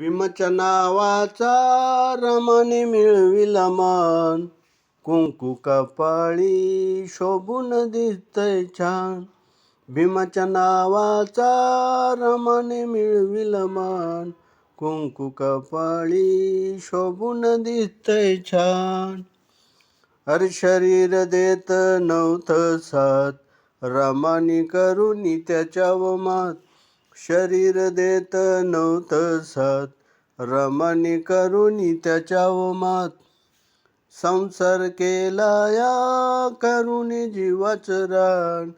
भीमच्या नावाचा रमाने मिळविला मान, कुंकू कपाळी शोभून दिसतय छान. भीमाच्या नावाचा रमाने मिळविला मान, कुंकू कपाळी शोभून दिसतय छान. हर शरीर देत नव्हतं साथ, रमानी करुनी त्याच्यावर मात. शरीर देत नव्हतं साथ, रमानी करुनी त्याच्यावर मात. संसार केला या करुनी जीवाचं रान,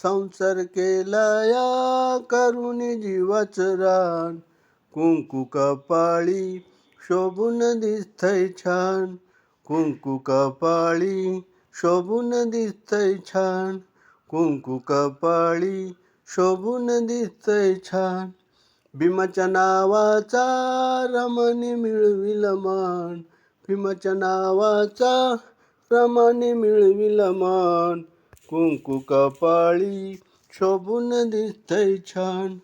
संसार केला या करुनी जीवाचं रान. कुंकू कपाळी शोभून दिसतय छान, कुंकू कपाळी शोभून दिसतय छान. कुंकू कपाळी शोभून दिसतय छान. भीमाच्या नावाचा रमाने मिळविला मान, भीमाच्या नावाचा रमाने मिळविला मान. कुंकू कपाळी शोभून दिसतय छान,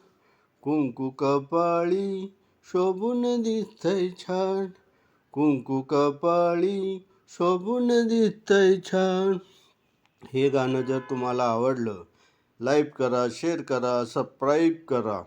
कुंकू कपाळी शोभून दिसतय छान. कुंकू कपाळी शोभून दिसतय छान. हे गाणं जर तुम्हाला आवडलं, लाईक करा, शेअर करा, सबस्क्राईब करा.